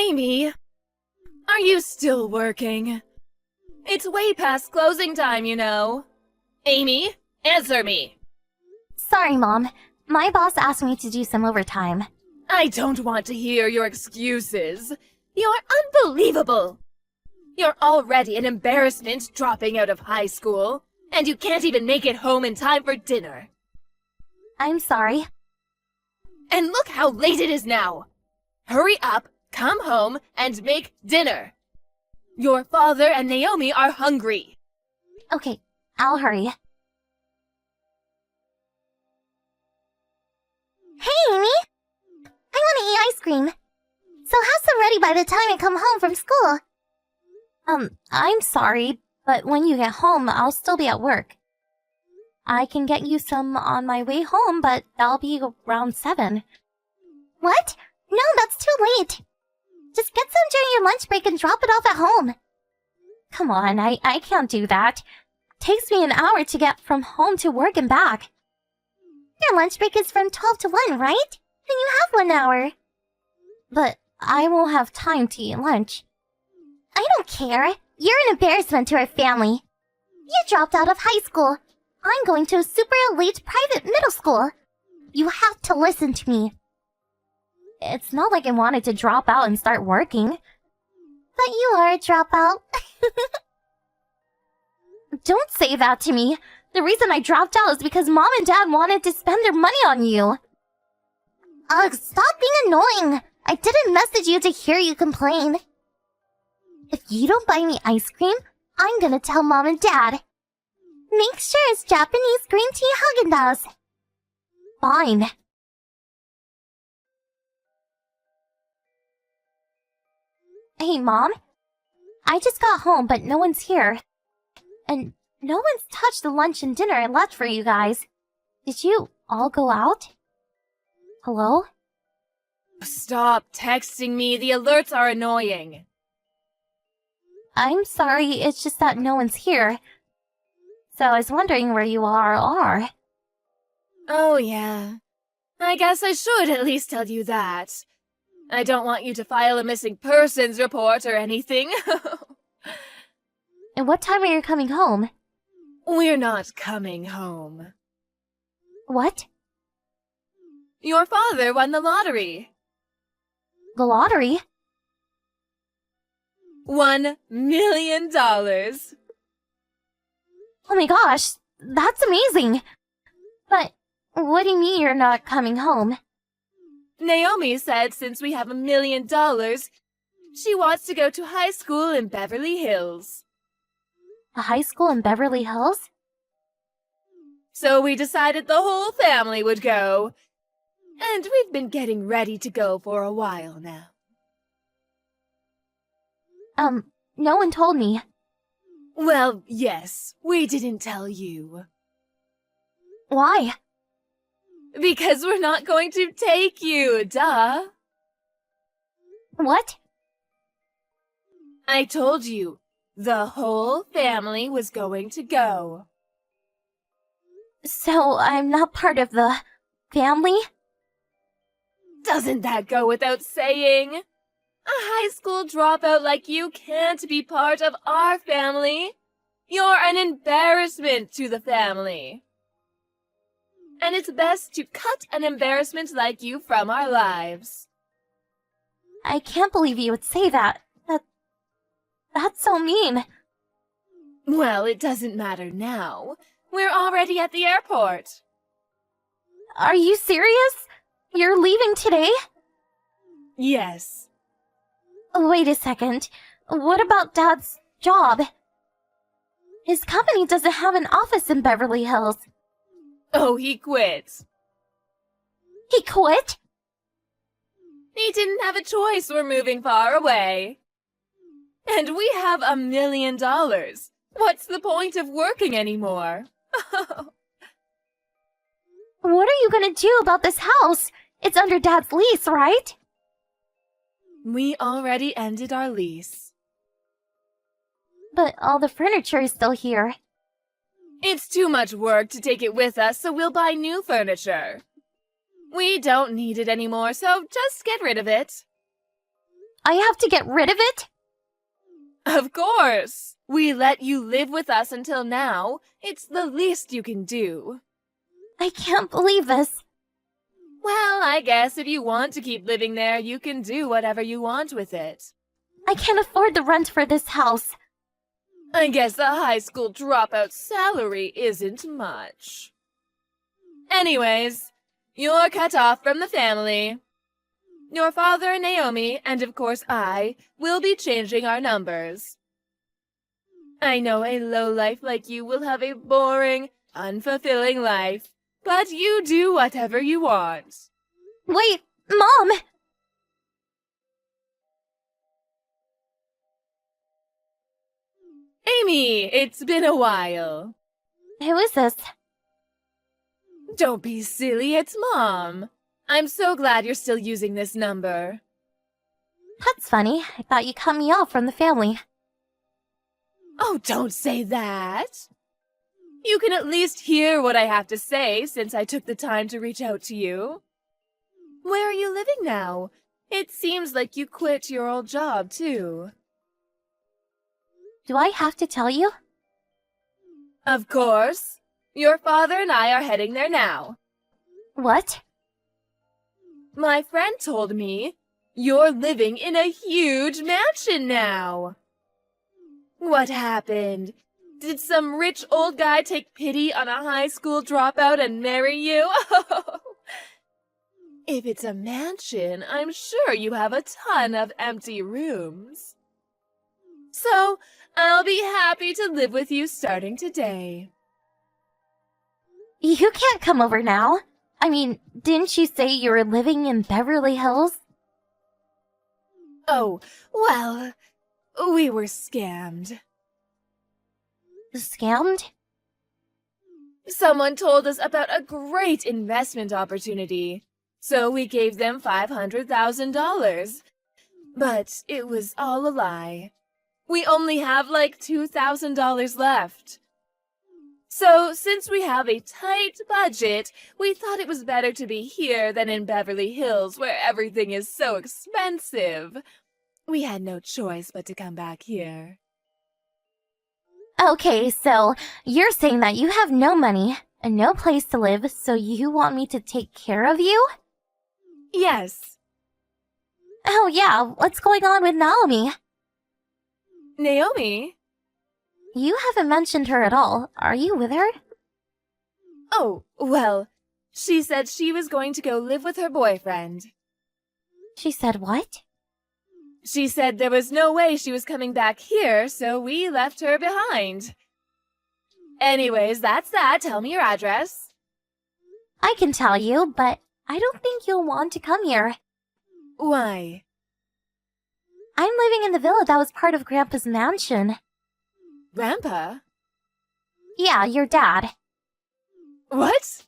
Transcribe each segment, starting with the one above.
Amy, are you still working? It's way past closing time, you know. Amy, answer me. Sorry, Mom. My boss asked me to do some overtime. I don't want to hear your excuses. You're unbelievable. You're already an embarrassment dropping out of high school, and you can't even make it home in time for dinner. I'm sorry. And look how late it is now. Hurry up, come home, and make dinner. Your father and Naomi are hungry. Okay, I'll hurry. Hey, Amy! I want to eat ice cream. So have some ready by the time I come home from school. I'm sorry, but when you get home, I'll still be at work. I can get you some on my way home, but that'll be around 7. What? No, that's too late. Just get some during your lunch break and drop it off at home. Come on, I can't do that. Takes me an hour to get from home to work and back. Your lunch break is from 12 to 1, right? Then you have 1 hour. But I won't have time to eat lunch. I don't care. You're an embarrassment to our family. You dropped out of high school. I'm going to a super elite private middle school. You have to listen to me. It's not like I wanted to drop out and start working. But you are a dropout. Don't say that to me. The reason I dropped out is because Mom and Dad wanted to spend their money on you. Ugh, stop being annoying. I didn't message you to hear you complain. If you don't buy me ice cream, I'm gonna tell Mom and Dad. Make sure it's Japanese green tea Haagen-Dazs. Fine. Hey, Mom. I just got home, but no one's here. And no one's touched the lunch and dinner I left for you guys. Did you all go out? Hello? Stop texting me. The alerts are annoying. I'm sorry, it's just that no one's here. So I was wondering where you all are. Oh, yeah. I guess I should at least tell you that. I don't want you to file a missing persons report or anything. And what time are you coming home? We're not coming home. What? Your father won the lottery. The lottery? $1 million. Oh my gosh, that's amazing. But what do you mean you're not coming home? Naomi said since we have $1 million, she wants to go to high school in Beverly Hills. A high school in Beverly Hills? So we decided the whole family would go. And we've been getting ready to go for a while now. No one told me. Well, yes, we didn't tell you. Why? Because we're not going to take you, duh. What? I told you, the whole family was going to go. So I'm not part of the family? Doesn't that go without saying? A high school dropout like you can't be part of our family. You're an embarrassment to the family. And it's best to cut an embarrassment like you from our lives. I can't believe you would say that. That's so mean. Well, it doesn't matter now. We're already at the airport. Are you serious? You're leaving today? Yes. Wait a second. What about Dad's job? His company doesn't have an office in Beverly Hills. Oh, he quit. He quit? He didn't have a choice. We're moving far away. And we have $1 million. What's the point of working anymore? What are you gonna do about this house? It's under Dad's lease, right? We already ended our lease. But all the furniture is still here. It's too much work to take it with us, so we'll buy new furniture. We don't need it anymore, so just get rid of it. I have to get rid of it? Of course! We let you live with us until now. It's the least you can do. I can't believe this. Well, I guess if you want to keep living there, you can do whatever you want with it. I can't afford the rent for this house. I guess the high school dropout salary isn't much. Anyways, you're cut off from the family. Your father and Naomi, and of course I, will be changing our numbers. I know a lowlife like you will have a boring, unfulfilling life, but you do whatever you want. Wait, Mom! Amy, it's been a while. Who is this? Don't be silly, it's Mom. I'm so glad you're still using this number. That's funny. I thought you cut me off from the family. Oh, don't say that. You can at least hear what I have to say since I took the time to reach out to you. Where are you living now? It seems like you quit your old job, too. Do I have to tell you? Of course. Your father and I are heading there now. What? My friend told me you're living in a huge mansion now. What happened? Did some rich old guy take pity on a high school dropout and marry you? If it's a mansion, I'm sure you have a ton of empty rooms. So, I'll be happy to live with you starting today. You can't come over now. I mean, didn't you say you were living in Beverly Hills? Oh, well, we were scammed. Scammed? Someone told us about a great investment opportunity, so we gave them $500,000. But it was all a lie. We only have like $2,000 left. So, since we have a tight budget, we thought it was better to be here than in Beverly Hills, where everything is so expensive. We had no choice but to come back here. Okay, so you're saying that you have no money and no place to live, so you want me to take care of you? Yes. Oh yeah, what's going on with Naomi? Naomi? You haven't mentioned her at all. Are you with her? Oh, well, she said she was going to go live with her boyfriend. She said what? She said there was no way she was coming back here, so we left her behind. Anyways, that's that. Tell me your address. I can tell you, but I don't think you'll want to come here. Why? I'm living in the villa that was part of Grandpa's mansion. Grandpa? Yeah, your dad. What?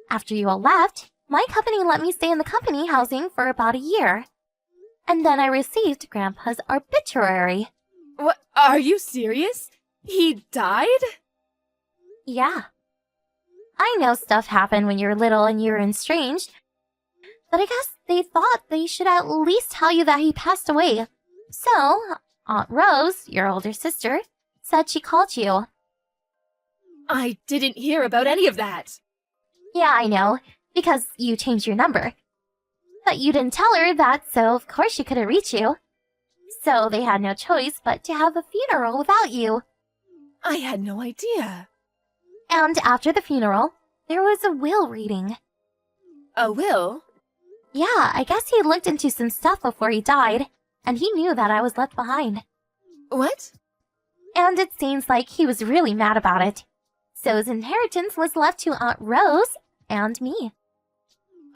After you all left, my company let me stay in the company housing for about a year. And then I received Grandpa's obituary. What? Are you serious? He died? Yeah. I know stuff happened when you're little and you're estranged, but I guess they thought they should at least tell you that he passed away. So, Aunt Rose, your older sister, said she called you. I didn't hear about any of that. Yeah, I know, because you changed your number. But you didn't tell her that, so of course she couldn't reach you. So they had no choice but to have a funeral without you. I had no idea. And after the funeral, there was a will reading. A will? Yeah, I guess he looked into some stuff before he died, and he knew that I was left behind. What? And it seems like he was really mad about it. So his inheritance was left to Aunt Rose and me.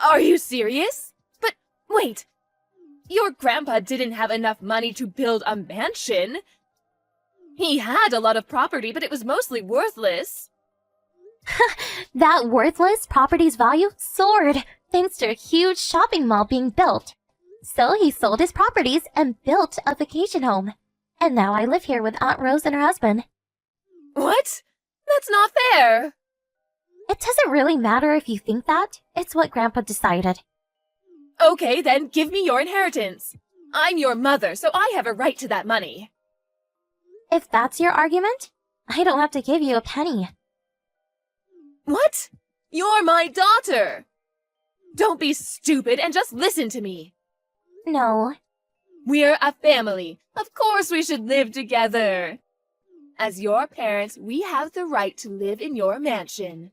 Are you serious? But wait, your grandpa didn't have enough money to build a mansion. He had a lot of property, but it was mostly worthless. That worthless property's value soared thanks to a huge shopping mall being built. So he sold his properties and built a vacation home. And now I live here with Aunt Rose and her husband. What? That's not fair. It doesn't really matter if you think that. It's what Grandpa decided. Okay, then give me your inheritance. I'm your mother, so I have a right to that money. If that's your argument, I don't have to give you a penny. What? You're my daughter! Don't be stupid and just listen to me. No. We're a family. Of course we should live together. As your parents, we have the right to live in your mansion.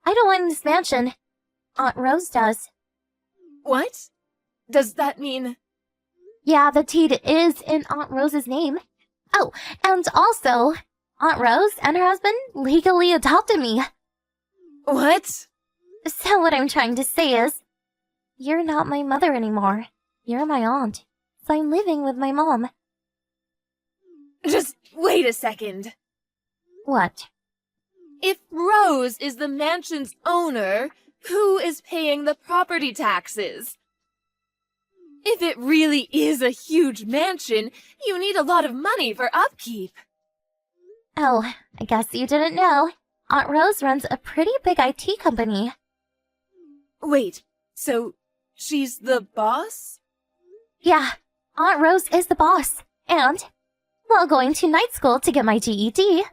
I don't want this mansion. Aunt Rose does. What? Does that mean... Yeah, the deed is in Aunt Rose's name. Oh, and also, Aunt Rose and her husband legally adopted me. What? So what I'm trying to say is, you're not my mother anymore. You're my aunt. So I'm living with my mom. Just wait a second. What? If Rose is the mansion's owner, who is paying the property taxes? If it really is a huge mansion, you need a lot of money for upkeep. Oh, I guess you didn't know. Aunt Rose runs a pretty big IT company. Wait, so she's the boss? Yeah, Aunt Rose is the boss. And, while going to night school to get my GED,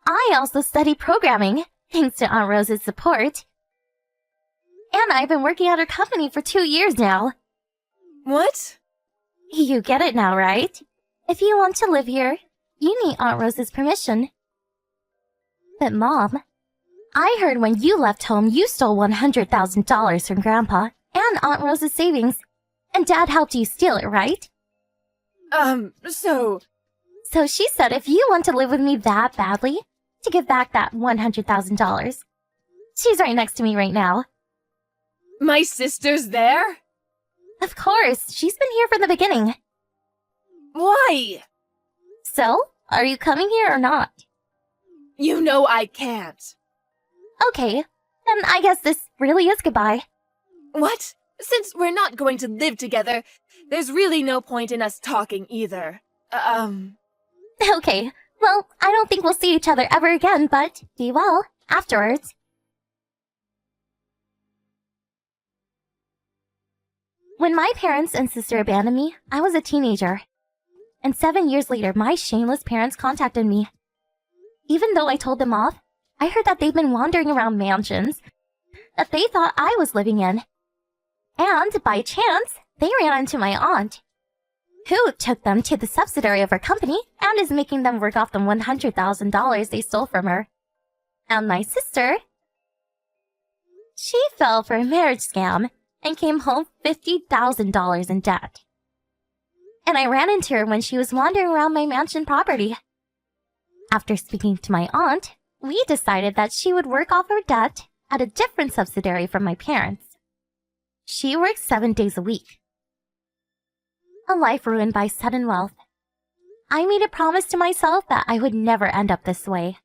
I also study programming, thanks to Aunt Rose's support. And I've been working at her company for 2 years now. What? You get it now, right? If you want to live here, you need Aunt Rose's permission. But Mom, I heard when you left home you stole $100,000 from Grandpa and Aunt Rose's savings, and Dad helped you steal it, right? So she said if you want to live with me that badly, to give back that $100,000. She's right next to me right now. my sister's there? Of course, she's been here from the beginning. Why? So, are you coming here or not? You know I can't. Okay, then I guess this really is goodbye. What? Since we're not going to live together, there's really no point in us talking either. Okay, well, I don't think we'll see each other ever again, but be well afterwards. When my parents and sister abandoned me, I was a teenager. And 7 years later, my shameless parents contacted me. Even though I told them off, I heard that they'd been wandering around mansions that they thought I was living in. And by chance, they ran into my aunt, who took them to the subsidiary of her company and is making them work off the $100,000 they stole from her. And my sister, she fell for a marriage scam and came home $50,000 in debt. And I ran into her when she was wandering around my mansion property. After speaking to my aunt, we decided that she would work off her debt at a different subsidiary from my parents. She works 7 days a week. A life ruined by sudden wealth. I made a promise to myself that I would never end up this way.